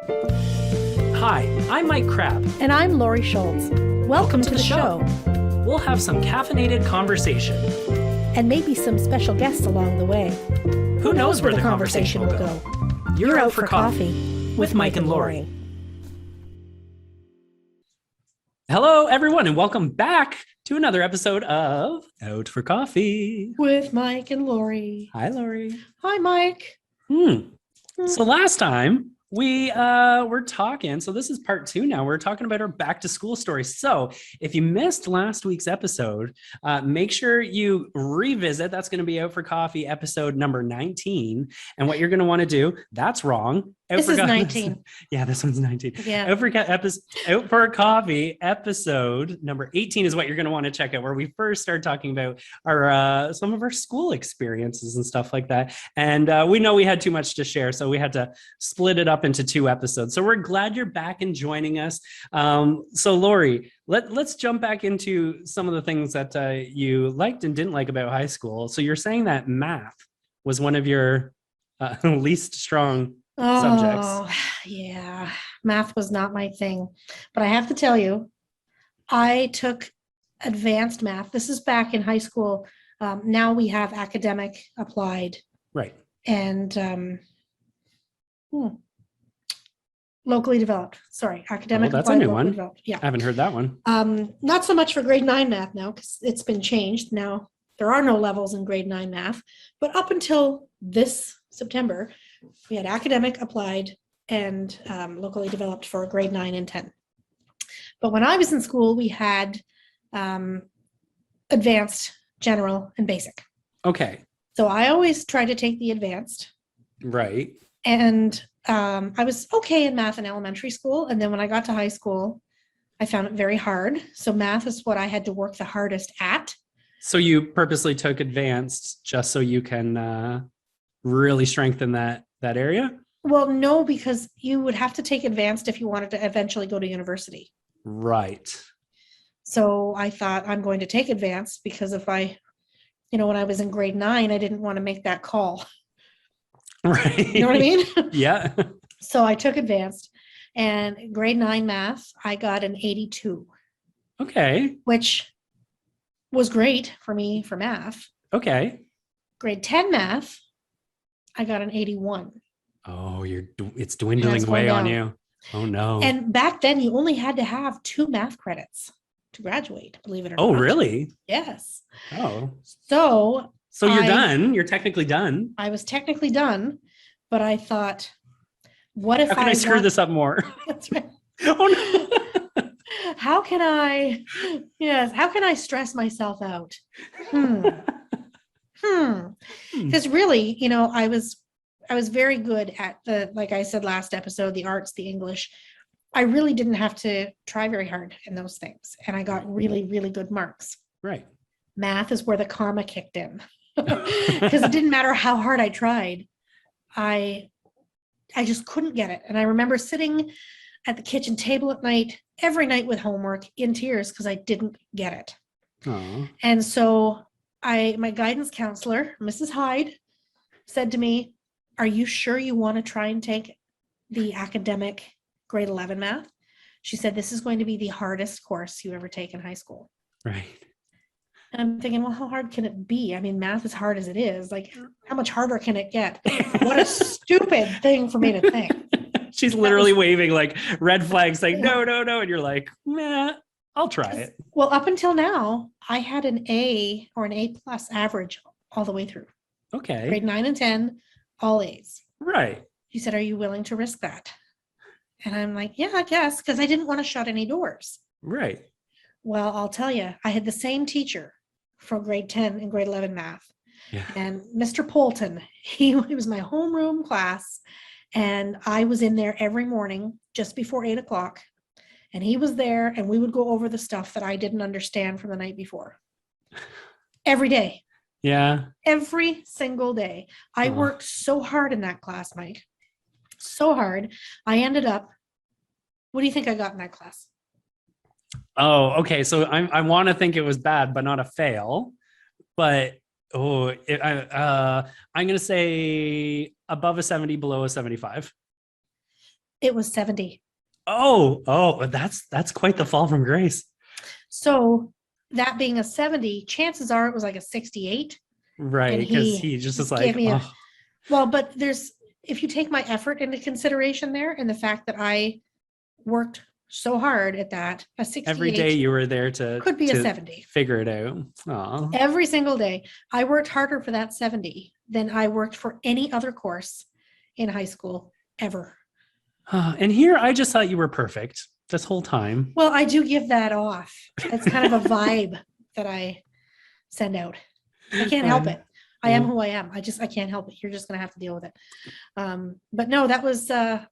Hi, I'm Mike Crabb. And I'm Laurie Schultz. Welcome to the show. We'll have some caffeinated conversation. And maybe some special guests along the way. Who knows where the conversation will go? You're out for coffee with Mike and Laurie. Hello, everyone, and welcome back to another episode of Out for Coffee With Mike and Laurie. Hi, Laurie. Hi, Mike. So last time we were talking, so this is part 2 now. We're talking about our back to school story. So if you missed last week's episode, make sure you revisit. That's going to be Out for Coffee episode number 19. And what you're going to want to do, that's wrong. This is 19. Yeah, this one's 19. Yeah. Out for Coffee episode number 18 is what you're going to want to check out, where we first started talking about our some of our school experiences and stuff like that. And we know we had too much to share, so we had to split it up into 2 episodes. So we're glad you're back and joining us. So Laurie, let's jump back into some of the things that you liked and didn't like about high school. So you're saying that math was one of your least strong subjects. Yeah. Math was not my thing. But I have to tell you, I took advanced math. This is back in high school. Now we have academic, applied, Right. and locally developed. Sorry, academic. That's a applied, new one. Developed. Yeah. I haven't heard that one. Not so much for grade 9 math now, because it's been changed. Now there are no levels in grade 9 math, but up until this September, we had academic, applied, and locally developed for grade 9 and 10. But when I was in school, we had advanced, general, and basic. Okay. So I always tried to take the advanced. Right. And I was okay in math in elementary school. And then when I got to high school, I found it very hard. So math is what I had to work the hardest at. So you purposely took advanced just so you can really strengthen that area? Well, no, because you would have to take advanced if you wanted to eventually go to university. Right. So I thought I'm going to take advanced because if I, when I was in grade 9, I didn't want to make that call. Right. You know what I mean? Yeah. So I took advanced, and grade 9 math, I got an 82. Okay. Which was great for me for math. Okay. Grade 10 math, I got an 81. Oh, it's dwindling away on you. Oh no. And back then you only had to have 2 math credits to graduate, believe it or not. Oh, really? Yes. Oh. So you're done. You're technically done. I was technically done, but I thought, what if How can I screw this up more? That's right. Oh no. How can I stress myself out? Because really, I was very good at like I said last episode, the arts, the English. I really didn't have to try very hard in those things. And I got really, really good marks. Right. Math is where the karma kicked in. Because it didn't matter how hard I tried. I just couldn't get it. And I remember sitting at the kitchen table at night, every night with homework, in tears because I didn't get it. Oh. And so my guidance counselor, Mrs. Hyde, said to me, "Are you sure you want to try and take the academic grade 11 math?" She said, "This is going to be the hardest course you ever take in high school." Right. And I'm thinking, well, how hard can it be? I mean, math is hard as it is. Like, how much harder can it get? What a stupid thing for me to think. She's literally waving like red flags, like, no. And you're like, meh, I'll try it. Well, up until now, I had an A or an A+ average all the way through. Okay. Grade 9 and 10, all A's. Right. She said, "Are you willing to risk that?" And I'm like, yeah, I guess, because I didn't want to shut any doors. Right. Well, I'll tell you, I had the same teacher for grade 10 and grade 11 math. Yeah. And Mr. Polton, he was my homeroom class. And I was in there every morning just before 8 o'clock. And he was there, and we would go over the stuff that I didn't understand from the night before. Every day. Yeah. Every single day. I worked so hard in that class, Mike. So hard. I ended up, what do you think I got in that class? Oh, okay. So I want to think it was bad, but not a fail. But I'm going to say above a 70, below a 75. It was 70. Oh, that's quite the fall from grace. So that being a 70, chances are it was like a 68. Right, And because he he just is gave like, me oh, well, but if you take my effort into consideration there and the fact that I worked so hard at that, a every day 68 you were there to could be a 70. figure it out. Oh. Every single day. I worked harder for that 70 than I worked for any other course in high school ever. And here I just thought you were perfect this whole time. Well, I do give that off. It's kind of a vibe that I send out. I can't help it. I am who I am. I can't help it. You're just gonna have to deal with it. But no, that was a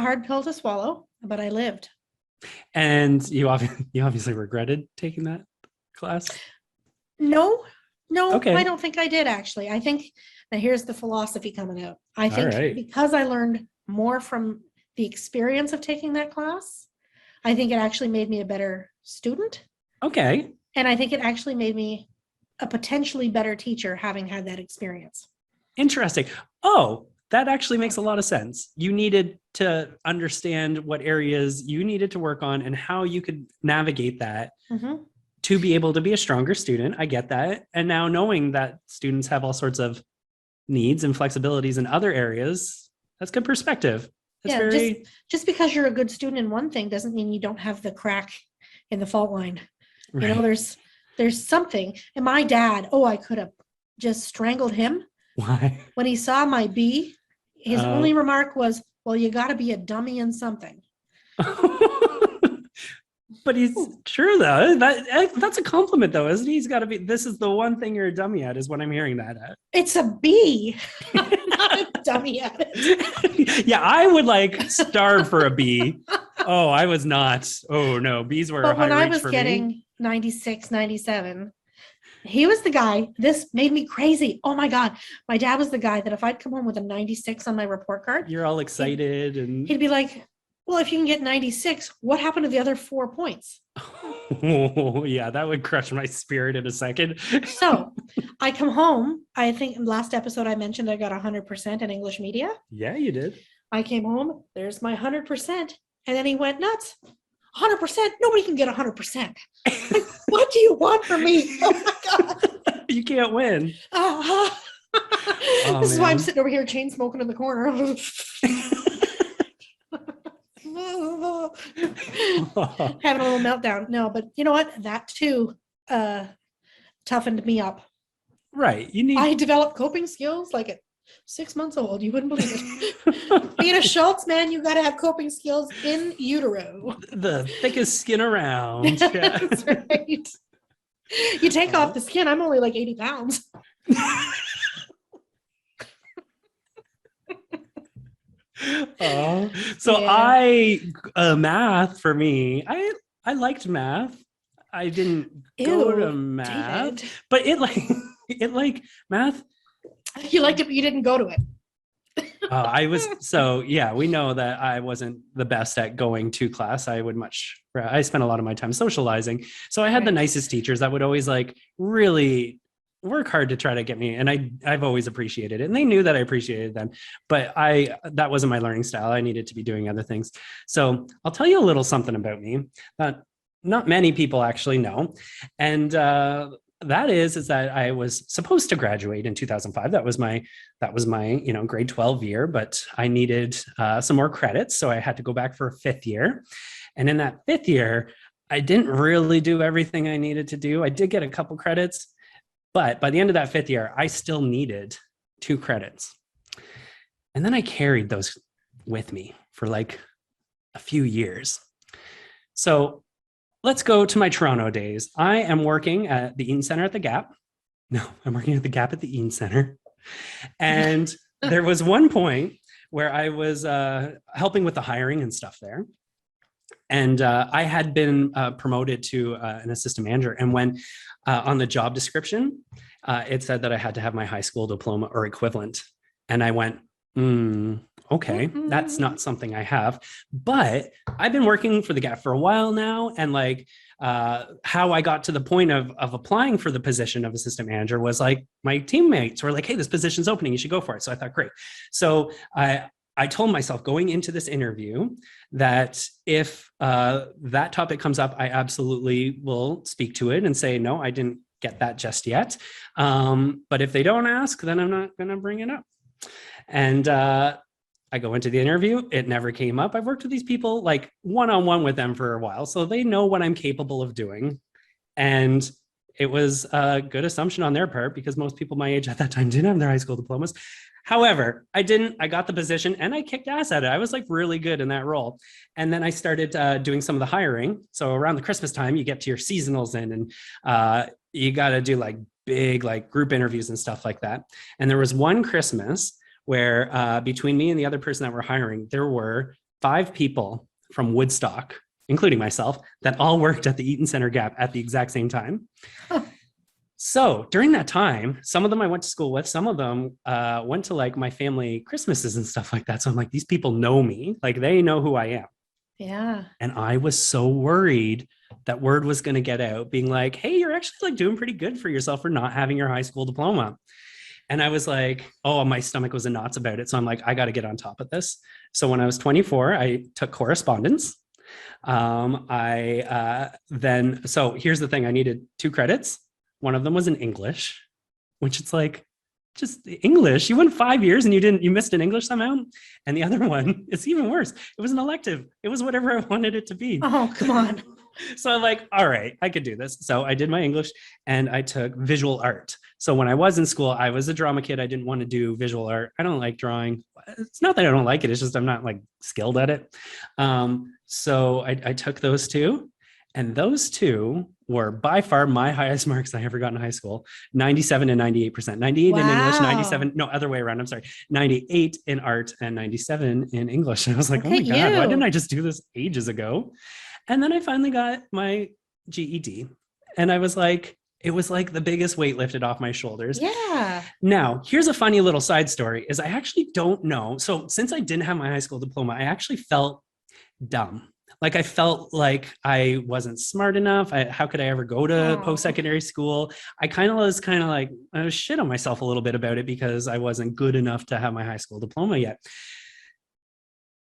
hard pill to swallow, but I lived. And you obviously regretted taking that class. No, Okay. I don't think I did actually. I think now here's the philosophy coming out. I think right. because I learned more from the experience of taking that class, I think it actually made me a better student. Okay. And I think it actually made me a potentially better teacher having had that experience. Interesting. Oh, that actually makes a lot of sense. You needed to understand what areas you needed to work on and how you could navigate that to be able to be a stronger student. I get that. And now knowing that students have all sorts of needs and flexibilities in other areas, that's good perspective. That's very just because you're a good student in one thing doesn't mean you don't have the crack in the fault line. Right. You know, there's something. And my dad, I could have just strangled him. Why? When he saw my B, his only remark was, well, you got to be a dummy in something. But he's true though. That's a compliment though, isn't he? He's got to be. This is the one thing you're a dummy at, is what I'm hearing that at. It's a B. I'm not a dummy at it. Yeah, I would starve for a B. Oh, I was not. Oh no, B's were. But when I reach was for getting me. 96, 97, he was the guy. This made me crazy. Oh my God. My dad was the guy that if I'd come home with a 96 on my report card, you're all excited and he'd be like, well, if you can get 96, what happened to the other 4 points? Oh, yeah, that would crush my spirit in a second. So I come home. I think in last episode I mentioned I got 100% in English media. Yeah, you did. I came home. There's my 100%. And then he went nuts. 100%? Nobody can get 100%. Like, what do you want from me? Oh my God. You can't win. This is why I'm sitting over here chain smoking in the corner. Having a little meltdown. No, but you know what? That too toughened me up. Right. I developed coping skills like at 6 months old. You wouldn't believe it. Being a Schultz man, you got to have coping skills in utero. The thickest skin around. Yeah. That's right. You take off the skin. I'm only like 80 pounds. Math for me, I liked math. I didn't go to math, David. But it math. You liked it, but you didn't go to it. We know that I wasn't the best at going to class. I spent a lot of my time socializing. So I had the nicest teachers that would always really work hard to try to get me. And I've always appreciated it. And they knew that I appreciated them, but that wasn't my learning style. I needed to be doing other things. So I'll tell you a little something about me that not many people actually know. And that is that I was supposed to graduate in 2005. That was my grade 12 year, but I needed some more credits. So I had to go back for a 5th year. And in that 5th year, I didn't really do everything I needed to do. I did get a couple credits, but by the end of that 5th year, I still needed 2 credits. And then I carried those with me for a few years. So let's go to my Toronto days. I am working at the Eaton Center at the Gap. No, I'm working at the Gap at the Eaton Center. And there was one point where I was helping with the hiring and stuff there. And I had been promoted to an assistant manager. And when on the job description, it said that I had to have my high school diploma or equivalent. And I went, okay, that's not something I have. But I've been working for the Gap for a while now. And how I got to the point of applying for the position of assistant manager was my teammates were like, hey, this position's opening, you should go for it. So I thought, great. So I told myself going into this interview that if that topic comes up, I absolutely will speak to it and say, no, I didn't get that just yet. But if they don't ask, then I'm not going to bring it up. And I go into the interview. It never came up. I've worked with these people like one-on-one with them for a while, so they know what I'm capable of doing. And it was a good assumption on their part because most people my age at that time didn't have their high school diplomas. However, I didn't. I got the position and I kicked ass at it. I was like really good in that role. And then I started doing some of the hiring. So around the Christmas time, you get to your seasonals in and you got to do like big like group interviews and stuff like that. And there was one Christmas where between me and the other person that we're hiring, there were 5 people from Woodstock, including myself, that all worked at the Eaton Center Gap at the exact same time. So during that time, some of them I went to school with, some of them went to like my family Christmases and stuff like that. So I'm like, these people know me, like they know who I am. Yeah. And I was so worried that word was going to get out being like, hey, you're actually like doing pretty good for yourself for not having your high school diploma. And I was like, oh, my stomach was in knots about it. So I'm like, I got to get on top of this. So when I was 24, I took correspondence. So here's the thing, I needed 2 credits. One of them was in English, which it's like, just English. You went 5 years and you missed an English somehow. And the other one, it's even worse. It was an elective. It was whatever I wanted it to be. Oh, come on. So I'm like, all right, I could do this. So I did my English and I took visual art. So when I was in school, I was a drama kid. I didn't want to do visual art. I don't like drawing. It's not that I don't like it. It's just I'm not like skilled at it. So I took those 2. And those 2 were by far my highest marks I ever got in high school, 97 and 98%. 98 in English, 97, no, other way around, I'm sorry, 98 in art and 97 in English. And I was like, oh my God, why didn't I just do this ages ago? And then I finally got my GED. And I was like, it was like the biggest weight lifted off my shoulders. Yeah. Now, here's a funny little side story is I actually don't know. So since I didn't have my high school diploma, I actually felt dumb. Like I felt like I wasn't smart enough. How could I ever go to post-secondary school? I was like, I was shit on myself a little bit about it because I wasn't good enough to have my high school diploma yet.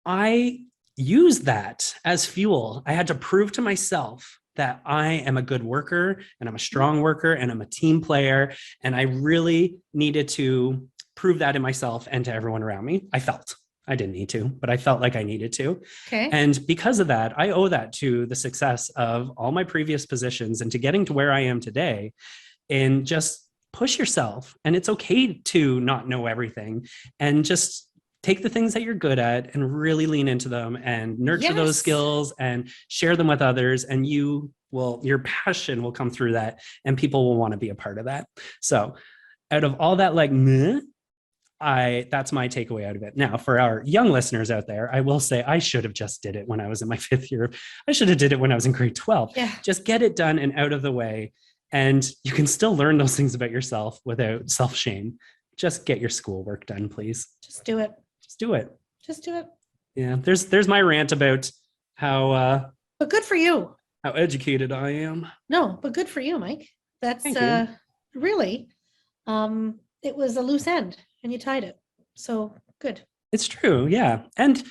I used that as fuel. I had to prove to myself that I am a good worker and I'm a strong worker and I'm a team player. And I really needed to prove that in myself and to everyone around me. I didn't need to, but I felt like I needed to. Okay. And because of that, I owe that to the success of all my previous positions and to getting to where I am today. And just push yourself. And it's okay to not know everything and just take the things that you're good at and really lean into them and nurture those skills and share them with others. And your passion will come through that and people will want to be a part of that. So out of all that, like, that's my takeaway out of it. Now, for our young listeners out there, I will say I should have just did it when I was in my 5th year. I should have did it when I was in grade 12. Yeah. Just get it done and out of the way. And you can still learn those things about yourself without self-shame. Just get your schoolwork done, please. Just do it. Just do it. Just do it. Yeah. There's my rant about how but good for you. How educated I am. No, but good for you, Mike. That's really it was a loose end and you tied it. So good. It's true. Yeah. And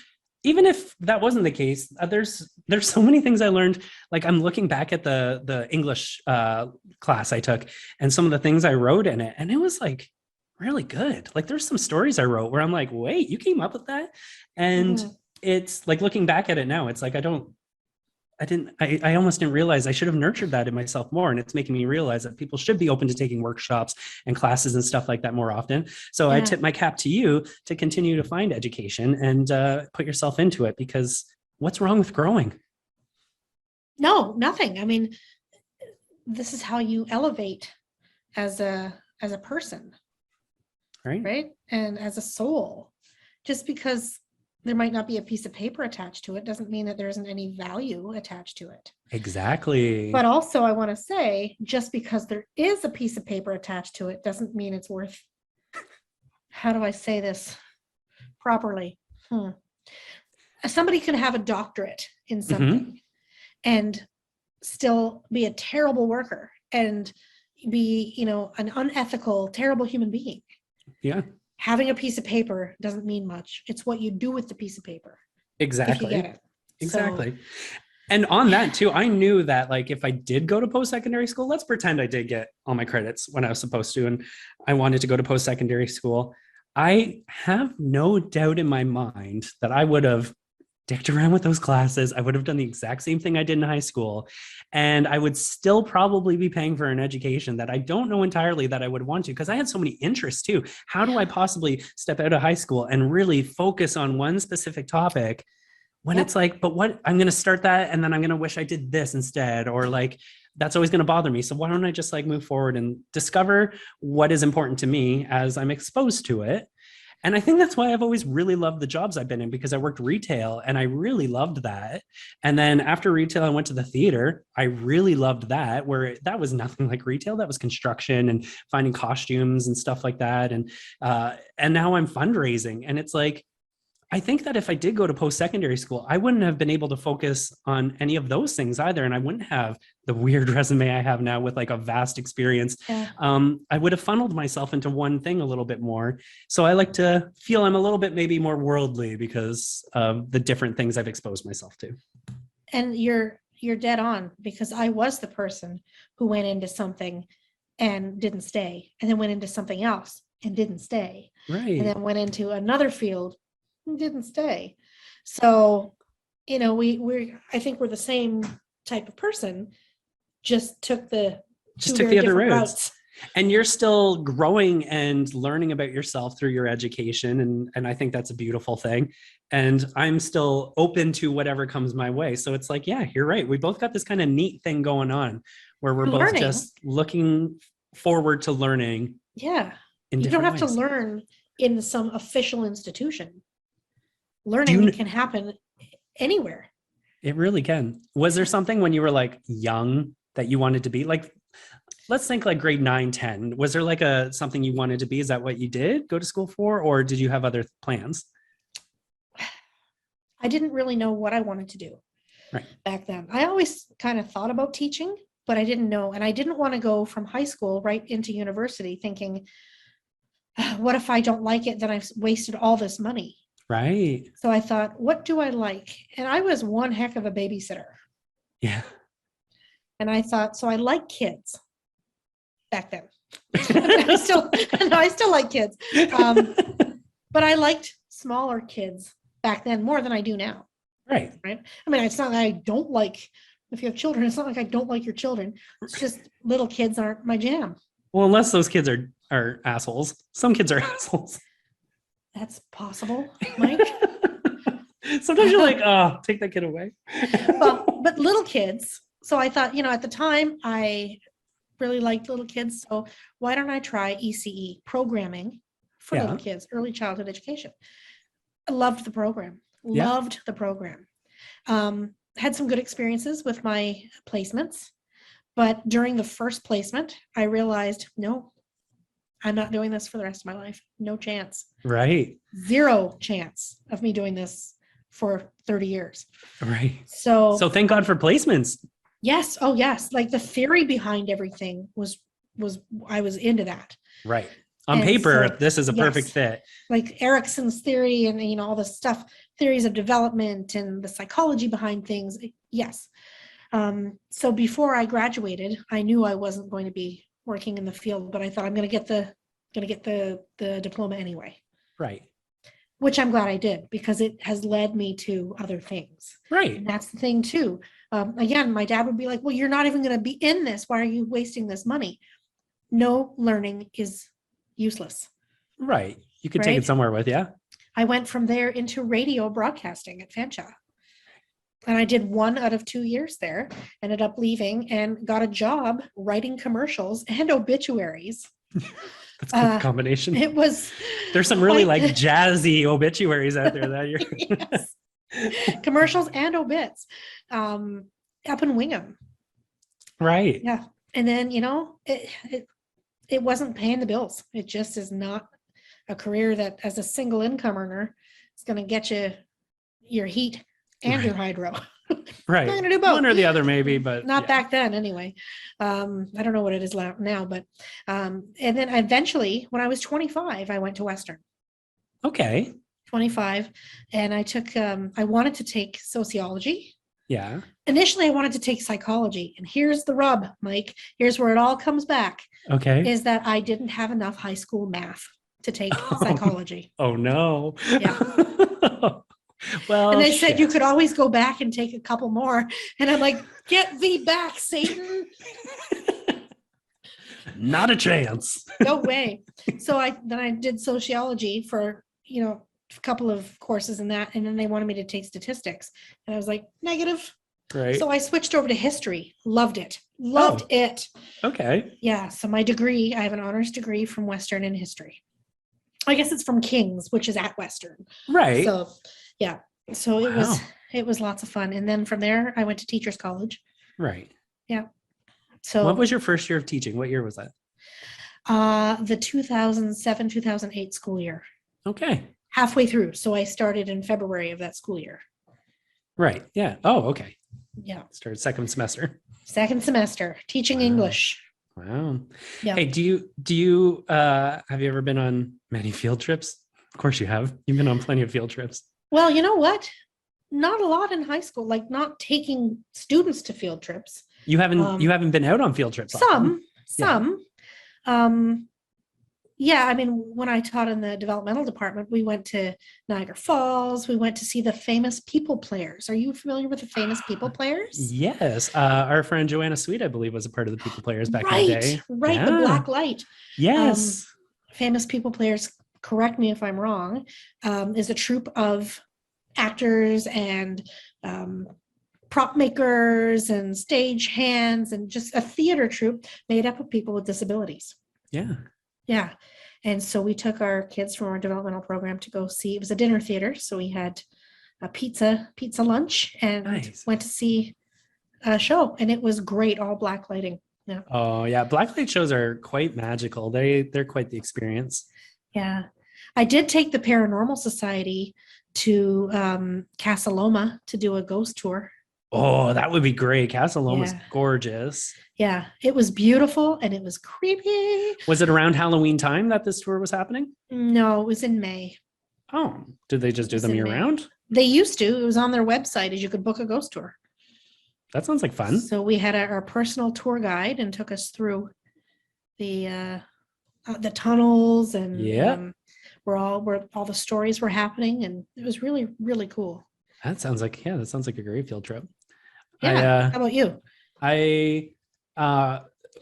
even if that wasn't the case, there's so many things I learned. Like I'm looking back at the English class I took and some of the things I wrote in it, and it was like really good. Like there's some stories I wrote where I'm like, wait, you came up with that? And it's like looking back at it now, it's like I almost didn't realize I should have nurtured that in myself more. And it's making me realize that people should be open to taking workshops and classes and stuff like that more often. So I tip my cap to you to continue to find education and put yourself into it, because what's wrong with growing? No, nothing. I mean, this is how you elevate as a person. Right. And as a soul. Just because there might not be a piece of paper attached to it doesn't mean that there isn't any value attached to it. Exactly. But also I want to say, just because there is a piece of paper attached to it doesn't mean it's worth, how do I say this properly? Somebody can have a doctorate in something and still be a terrible worker and be, an unethical, terrible human being. Yeah. having a piece of paper doesn't mean much. It's what you do with the piece of paper. If you get it. Exactly. And on that too, I knew that like if I did go to post-secondary school, let's pretend I did get all my credits when I was supposed to, and I wanted to go to post-secondary school. I have no doubt in my mind that I would have dicked around with those classes. I would have done the exact same thing I did in high school. And I would still probably be paying for an education that I don't know entirely that I would want to, because I had so many interests too. How do I possibly step out of high school and really focus on one specific topic when it's like, but what, I'm going to start that and then I'm going to wish I did this instead, or like, that's always going to bother me. So why don't I just like move forward and discover what is important to me as I'm exposed to it? And I think that's why I've always really loved the jobs I've been in, because I worked retail and I really loved that. And then after retail, I went to the theater. I really loved that, where that was nothing like retail. That was construction and finding costumes and stuff like that. And now I'm fundraising. And it's like, I think that if I did go to post-secondary school, I wouldn't have been able to focus on any of those things either. And I wouldn't have the weird resume I have now with like a vast experience. Yeah. I would have funneled myself into one thing a little bit more. So I like to feel I'm a little bit maybe more worldly because of the different things I've exposed myself to. And you're dead on, because I was the person who went into something and didn't stay, and then went into something else and didn't stay. Right. And then went into another field and didn't stay. So, you know, I think we're the same type of person, just took the other routes. And you're still growing and learning about yourself through your education. And I think that's a beautiful thing. And I'm still open to whatever comes my way. So it's like, yeah, you're right. We both got this kind of neat thing going on where we're both just looking forward to learning. Yeah. You don't have to learn in some official institution. Learning can happen anywhere. It really can. Was there something when you were like young that you wanted to be? Like, let's think like grade 9, 10. Was there like something you wanted to be? Is that what you did go to school for? Or did you have other plans? I didn't really know what I wanted to do back then. I always kind of thought about teaching, but I didn't know. And I didn't want to go from high school right into university thinking, what if I don't like it? Then I've wasted all this money. Right. So I thought, what do I like? And I was one heck of a babysitter. Yeah. And I thought, so I like kids back then. I still like kids. But I liked smaller kids back then more than I do now. Right. Right. I mean, it's not that I don't like, if you have children, it's not like I don't like your children. It's just little kids aren't my jam. Well, unless those kids are assholes. Some kids are assholes. That's possible, Mike. Sometimes you're like, oh, take that kid away. Well, but little kids. So I thought, you know, at the time I really liked little kids. So why don't I try ECE, programming for little kids, early childhood education. I loved the program. Loved the program. Had some good experiences with my placements. But during the first placement, I realized, no, I'm not doing this for the rest of my life. No chance. Right. Zero chance of me doing this for 30 years. Right. So thank God for placements. Yes. Oh, yes. Like the theory behind everything was I was into that. Right. On paper, this is a perfect fit. Like Erickson's theory and, you know, all the stuff, theories of development and the psychology behind things. Yes. So before I graduated, I knew I wasn't going to be working in the field, but I thought I'm going to get the diploma anyway. Right. Which I'm glad I did, because it has led me to other things. Right. And that's the thing too. Again, my dad would be like, well, you're not even going to be in this. Why are you wasting this money? No, learning is useless. Right. You could take it somewhere with, I went from there into radio broadcasting at Fanshawe. And I did 1 out of 2 years there, ended up leaving and got a job writing commercials and obituaries. That's a good combination. There's some really like jazzy obituaries out there that you're yes. Commercials and obits up in Wingham. Right. Yeah. And then, you know, it wasn't paying the bills. It just is not a career that as a single income earner is going to get you your heat and your hydro. Right. I'm going to do both. One or the other maybe, but not back then anyway. I don't know what it is now, but and then eventually when I was 25, I went to Western. Okay. 25. And I took, I wanted to take sociology. Yeah. Initially, I wanted to take psychology. And here's the rub, Mike. Here's where it all comes back, Okay. is that I didn't have enough high school math to take psychology. Oh no. Yeah. Well, And they said you shit. could always go back and take a couple more. And I'm like, get thee back, Satan. Not a chance. No way. So I did sociology for, a couple of courses in that. And then they wanted me to take statistics. And I was like, negative. Right. So I switched over to history. Loved it. Loved it. Okay. Yeah. So my degree, I have an honors degree from Western in history. I guess it's from King's, which is at Western. Right. So yeah. So it was lots of fun. And then from there, I went to teachers college. Right. Yeah. So what was your first year of teaching? What year was that? The 2007, 2008 school year. Okay. Halfway through. So I started in February of that school year. Right. Yeah. Oh, okay. Yeah. Started second semester. Second semester teaching English. Wow. Yeah. Hey, do you have you ever been on many field trips? Of course you have. You've been on plenty of field trips. Well, you know what? Not a lot in high school, like not taking students to field trips. You haven't been out on field trips. Some. Yeah, I mean, when I taught in the developmental department, we went to Niagara Falls. We went to see the famous people players. Are you familiar with the famous people players? Yes. Our friend Joanna Sweet, I believe, was a part of the people players back in the day. Right. Yeah. The Black Light. Yes. Famous people players, correct me if I'm wrong, is a troupe of actors and prop makers and stage hands and just a theater troupe made up of people with disabilities. Yeah. Yeah. And so we took our kids from our developmental program to go see, it was a dinner theater. So we had a pizza lunch and went to see a show, and it was great. All black lighting. Yeah. Oh yeah. Black light shows are quite magical. They're quite the experience. Yeah. I did take the Paranormal Society to Casa Loma to do a ghost tour. Oh, that would be great. Casa Loma's Yeah. gorgeous. Yeah, it was beautiful and it was creepy. Was it around Halloween time that this tour was happening? No, it was in May. Oh, did they just do It was them in year May. round? They used to. It was on their website as you could book a ghost tour. That sounds like fun. So we had our personal tour guide and took us through the tunnels and where all the stories were happening, and it was really, really cool. That sounds like a great field trip. Yeah. How about you?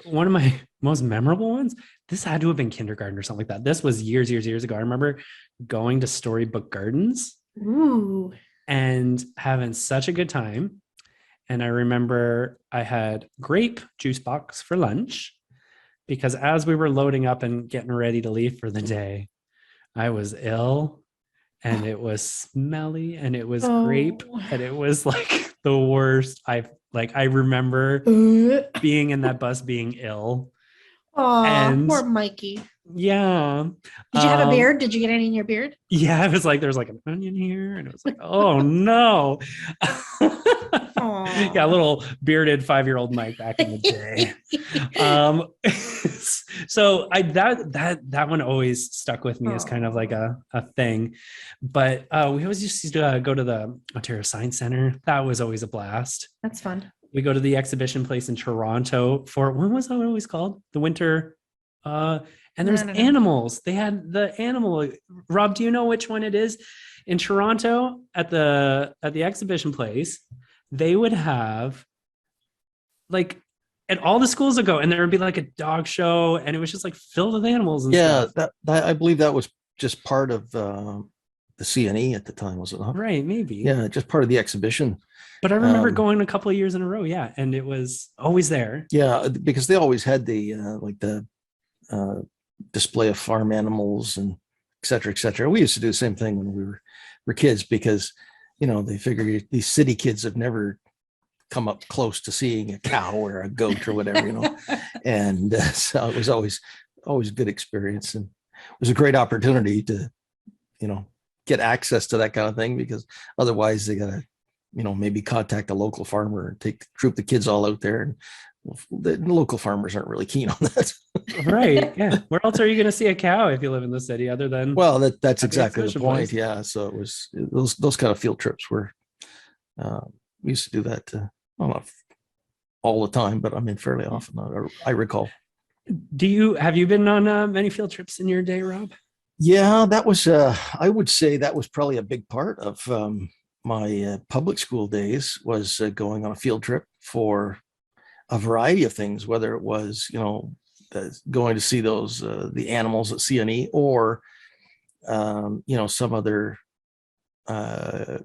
One of my most memorable ones, this had to have been kindergarten or something like that. This was years ago. I remember going to Storybook Gardens. Ooh. And having such a good time. And I remember I had grape juice box for lunch, because as we were loading up and getting ready to leave for the day, I was ill and it was smelly and it was grape and it was like the worst. I remember being in that bus being ill. Oh, poor Mikey. Yeah. Did you have a beard? Did you get any in your beard? Yeah, it was like there was like an onion here, and it was like, oh no. Yeah, a little bearded 5-year-old Mike back in the day. So that one always stuck with me as kind of like a thing. But we always used to go to the Ontario Science Center. That was always a blast. That's fun. We go to the exhibition place in Toronto for, what was that always called? The winter. And there's animals. They had the animal. Rob, do you know which one it is? In Toronto at the exhibition place, they would have like at all the schools would go, and there would be like a dog show, and it was just like filled with animals and stuff. That I believe that was just part of the CNE at the time, was it not? Right, maybe. Yeah, just part of the exhibition. But I remember going a couple of years in a row, yeah, and it was always there. Yeah, because they always had the display of farm animals and et cetera, et cetera. We used to do the same thing when we were kids, because they figure these city kids have never come up close to seeing a cow or a goat or whatever, and so it was always a good experience, and it was a great opportunity to get access to that kind of thing, because otherwise they gotta maybe contact a local farmer and troop the kids all out there, and the local farmers aren't really keen on that. Right. Yeah. Where else are you going to see a cow if you live in the city other than Well, that's at the exactly the exhibition point. place? Yeah. So it was those kind of field trips were, uh, we used to do that, well, not all the time, but I mean, fairly often. I recall. Have you been on many field trips in your day, Rob? Yeah, that was, I would say that was probably a big part of my public school days was going on a field trip for a variety of things, whether it was, going to see those, the animals at CNE or, some other, uh,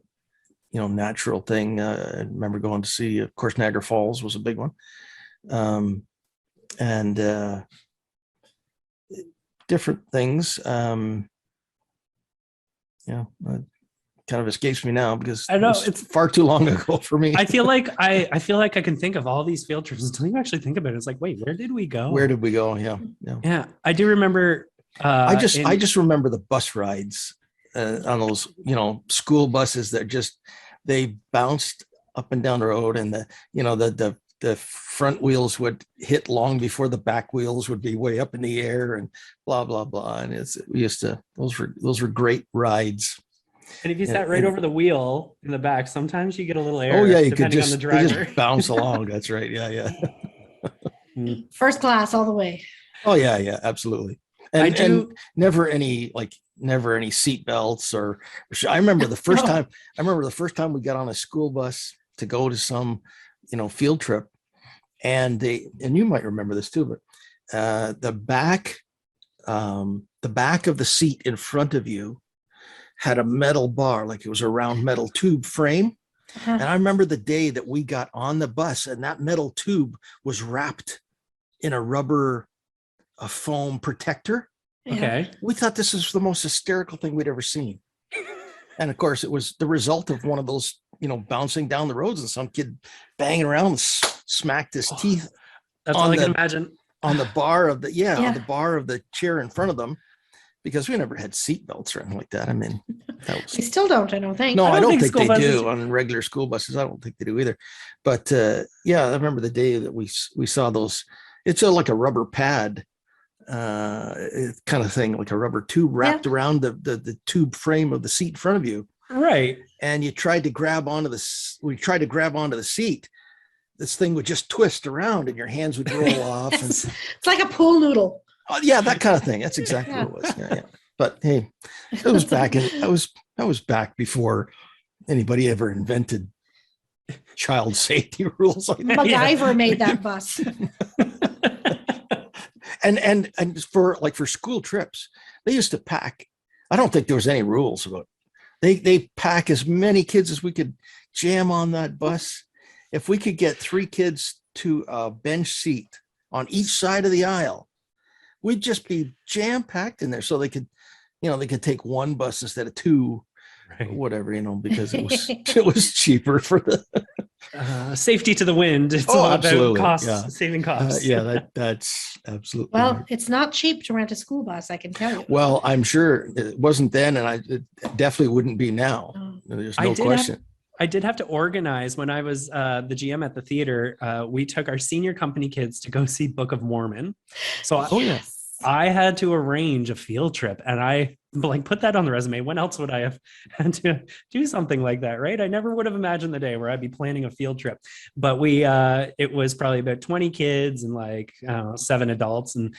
natural thing. I remember going to see, of course, Niagara Falls was a big one. And different things. Kind of escapes me now because I know it's far too long ago for me. I feel like I feel like I can think of all these field trips until you actually think about it. It's like, wait, where did we go? Where did we go? Yeah. Yeah, I do remember. I just remember the bus rides on those, school buses that they bounced up and down the road, and the front wheels would hit long before the back wheels would be way up in the air, and blah blah blah. And those were great rides. And if you sat right over the wheel in the back, sometimes you get a little air. Oh yeah, you could depending on the they driver. just bounce along. That's right. Yeah. First class all the way. Oh yeah, absolutely. And never any seat belts or. I remember the first time. I remember the first time we got on a school bus to go to some, field trip, and you might remember this too, but the back of the seat in front of you had a metal bar, like it was a round metal tube frame. And I remember the day that we got on the bus and that metal tube was wrapped in a foam protector. Okay. We thought this was the most hysterical thing we'd ever seen. And of course, it was the result of one of those, bouncing down the roads and some kid banging around and smacked his teeth. That's all I can imagine. On the bar of on the bar of the chair in front of them, because we never had seat belts or anything like that. I mean, we still don't, I don't think. No, I don't think they do on regular school buses. I don't think they do either. But I remember the day that we saw those. It's like a rubber pad kind of thing, like a rubber tube wrapped around the tube frame of the seat in front of you. Right. And you tried to grab onto the seat. This thing would just twist around and your hands would roll off. It's like a pool noodle. Yeah, that kind of thing. That's exactly what it was. Yeah. But hey, it was back I was back before anybody ever invented child safety rules like that. MacGyver made that bus. and for school trips, they used to pack. I don't think there was any rules about it. They pack as many kids as we could jam on that bus. If we could get 3 kids to a bench seat on each side of the aisle, we'd just be jam packed in there, so they could take one bus instead of 2, right. Whatever, because it was cheaper for the safety to the wind. It's all about costs, saving costs. That's absolutely. Well, right. It's not cheap to rent a school bus, I can tell you. Well, I'm sure it wasn't then, and it definitely wouldn't be now. There's no question. I did have to organize when I was the GM at the theater. We took our senior company kids to go see Book of Mormon. So I had to arrange a field trip, and I put that on the resume. When else would I have had to do something like that? Right. I never would have imagined the day where I'd be planning a field trip, but it was probably about 20 kids and 7 adults. And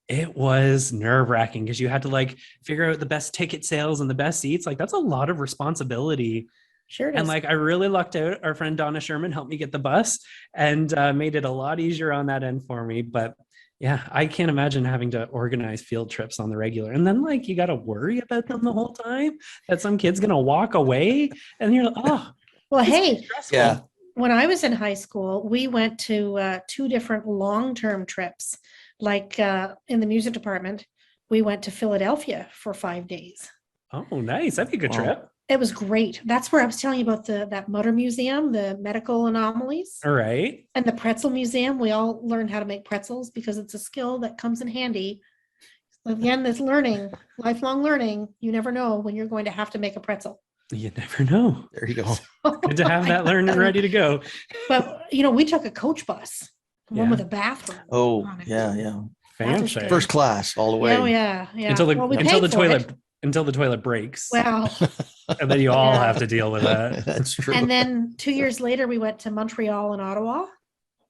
it was nerve-wracking because you had to figure out the best ticket sales and the best seats. That's a lot of responsibility. Sure. And I really lucked out. Our friend Donna Sherman helped me get the bus and made it a lot easier on that end for me. But yeah, I can't imagine having to organize field trips on the regular. And then you got to worry about them the whole time, that some kid's going to walk away. And you're like, oh, well, hey, yeah. When I was in high school, we went to 2 different long-term trips. In the music department, we went to Philadelphia for 5 days. Oh, nice. That'd be a good trip. It was great. That's where I was telling you about that Mutter Museum, the medical anomalies. All right. And the pretzel museum. We all learned how to make pretzels because it's a skill that comes in handy. Again, this lifelong learning. You never know when you're going to have to make a pretzel. You never know. There you go. Good to have that learned and ready to go. But we took a coach bus, one Yeah. with a bathroom. Oh, on it. yeah, yeah. That was Fancy. good. First class all the way. Oh yeah, yeah. Until the Well, we until paid the for toilet it. until the toilet breaks. Well, And then you all Yeah. have to deal with that. That's true. and then 2 years later, we went to Montreal and Ottawa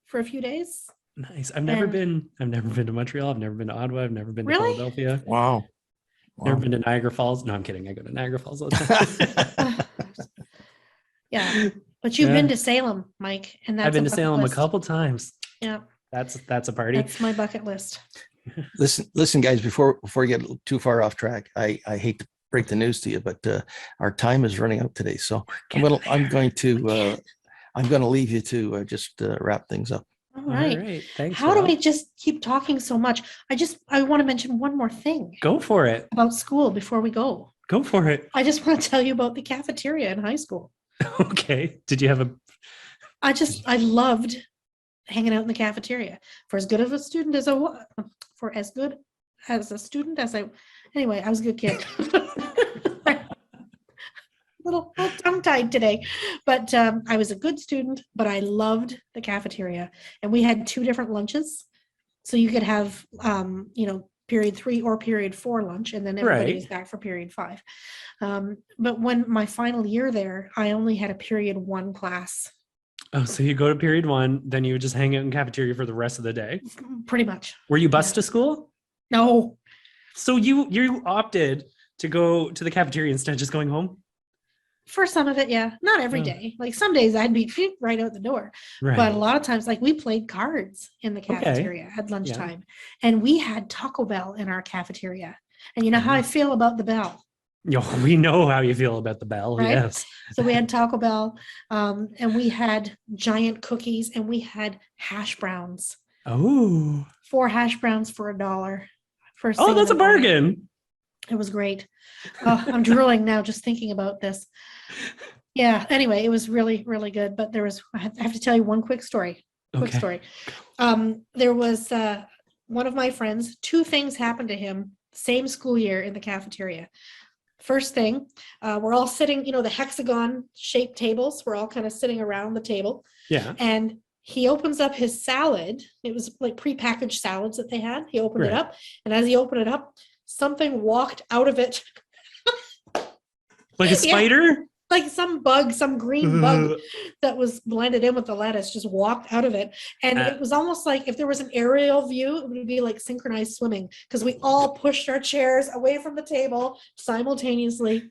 for a few days. Nice. I've never And- been to Montreal. I've never been to Ottawa. I've never been to Really? Philadelphia. Wow. Never Wow. been to Niagara Falls. No, I'm kidding. I go to Niagara Falls all the time. Yeah, but you've Yeah. been to Salem, Mike, and that's I've been a to bucket Salem list. a couple times. Yeah, That's a party. that's my bucket list. Listen, guys, before you get too far off track, I hate to break the news to you, but our time is running out today. So I'm going to leave you to just wrap things up. All All right. right. Thanks. How do Rob. we just keep talking so much? I want to mention one more thing Go for it? about school before we go. Go for it. I just want to tell you about the cafeteria in high school. Okay. Did you have a I loved hanging out in the cafeteria. For as good of a student as anyway, I was a good kid. little tongue tied today, but I was a good student, but I loved the cafeteria, and we had 2 different lunches. So you could have, period 3 or period 4 lunch, and then everybody Right. was back for period 5. But when my final year there, I only had a period 1 class. Oh, so you go to period 1, then you would just hang out in cafeteria for the rest of the day. Pretty much. Were you bused Yeah. to school? No, So you opted to go to the cafeteria instead of just going home? for some of it, yeah. Not every Oh. day. Like some days I'd be right out the door. Right. But a lot of times, like we played cards in the cafeteria at lunchtime, and we had Taco Bell in our cafeteria. And you know how I feel about the bell. Yo, we know how you feel about the bell. Right? Yes. So we had Taco Bell, and we had giant cookies, and we had hash browns. Oh. 4 hash browns for $1. For Oh, that's a single morning. bargain. It was great. Oh, I'm drooling now just thinking about this. Yeah. Anyway, it was really, really good. But I have to tell you one quick story. Quick Okay. story. There was one of my friends. 2 things happened to him same school year in the cafeteria. First thing, we're all sitting, the hexagon shaped tables. We're all kind of sitting around the table, Yeah. and he opens up his salad. It was like prepackaged salads that they had. He opened it Right. up, and as he opened it up, something walked out of it. Like a spider? Like some bug, some green bug that was blended in with the lettuce just walked out of it. And it was almost like if there was an aerial view, it would be like synchronized swimming, because we all pushed our chairs away from the table simultaneously.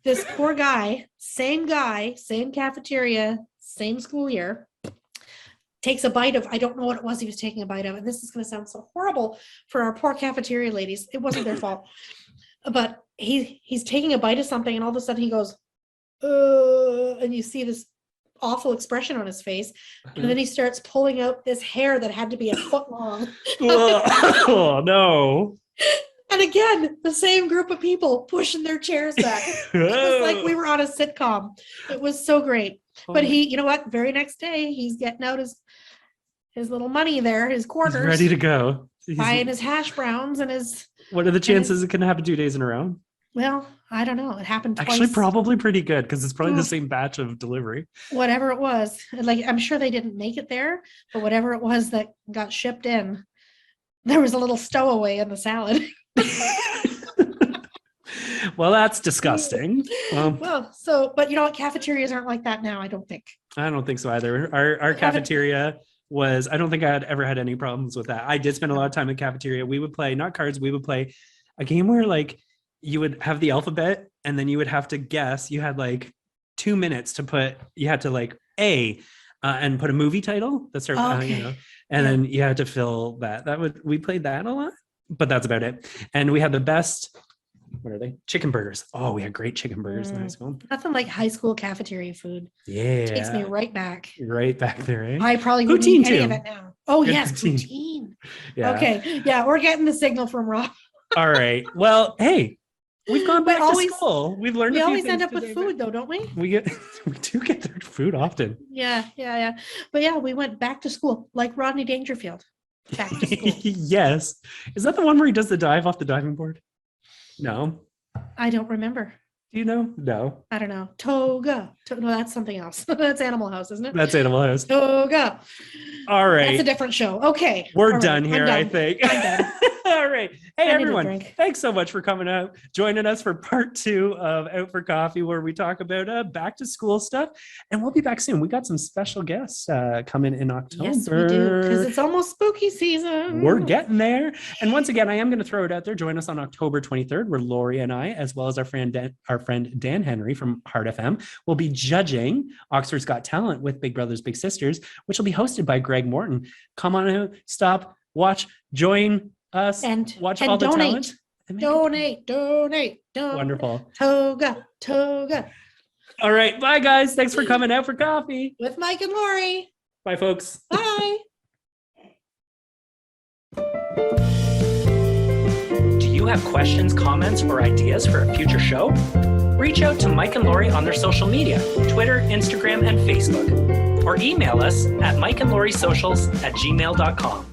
This poor guy, same cafeteria, same school year, takes a bite of, I don't know what it was he was taking a bite of. And this is going to sound so horrible for our poor cafeteria ladies. It wasn't their fault. But he's taking a bite of something, and all of a sudden he goes, and you see this awful expression on his face. And then he starts pulling out this hair that had to be a foot long. Oh, no. And again, the same group of people pushing their chairs back. It was like we were on a sitcom. It was so great. But he, you know what? Very next day, he's getting out his little money there, his He's quarters, ready to go. buying his hash browns and his, What are the chances it can happen 2 days in a row? well, I don't know. It happened twice. Actually, probably pretty good, because it's probably the Oh. same batch of delivery. Whatever it was. Like, I'm sure they didn't make it there, but whatever it was that got shipped in, there was a little stowaway in the salad. Well, that's disgusting. Well, but you know what? Cafeterias aren't like that now, I don't think. I don't think so either. Our cafeteria was, I don't think I had ever had any problems with that. I did spend a lot of time in the cafeteria. We would play, not cards, we would play a game where like you would have the alphabet, and then you would have to guess. You had like 2 minutes to put, you had to like and put a movie title that started, Okay. and then you had to fill that. We played that a lot, but that's about it. And we had the best, what are they? Chicken burgers. Oh, we had great chicken burgers in high school. Nothing like high school cafeteria food. Yeah. Takes me right back. Right back there, eh? I probably wouldn't Poutine eat any of too. it now. Oh, Good yes, poutine. poutine. Yeah. Okay. Yeah, we're getting the signal from Rob. All right. Well, hey, we've gone We back always- to school. We've learned. We a few always end things up with today, food, though, don't we? but we do get their food often. Yeah. But yeah, we went back to school like Rodney Dangerfield. Back to school. Yes. Is that the one where he does the dive off the diving board? No. I don't remember. Do you know? No, I don't know. Toga. No, that's something else. That's Animal House, isn't it? that's Animal House. Toga. All right. That's a different show. Okay. We're All right, done I'm here, done. I think. I'm done. All right. Hey, I need a everyone. drink. Thanks so much for coming out, joining us for part 2 of Out for Coffee, where we talk about back to school stuff. And we'll be back soon. We got some special guests coming in October. Yes, we do. Because it's almost spooky season. We're getting there. And once again, I am going to throw it out there. Join us on October 23rd, where Laurie and I, as well as our friend Dan Henry from Heart FM, will be judging Oxford's Got Talent with Big Brothers Big Sisters, which will be hosted by Greg Morton. Come on out, stop, watch, join us, And watch and all the donate. talent. And make it Donate. wonderful. Toga. All right, bye guys. Thanks for coming out for coffee. With Mike and Laurie. Bye, folks. Bye. Do you have questions, comments, or ideas for a future show? Reach out to Mike and Laurie on their social media, Twitter, Instagram, and Facebook, or email us at mikeandlauriesocials@gmail.com.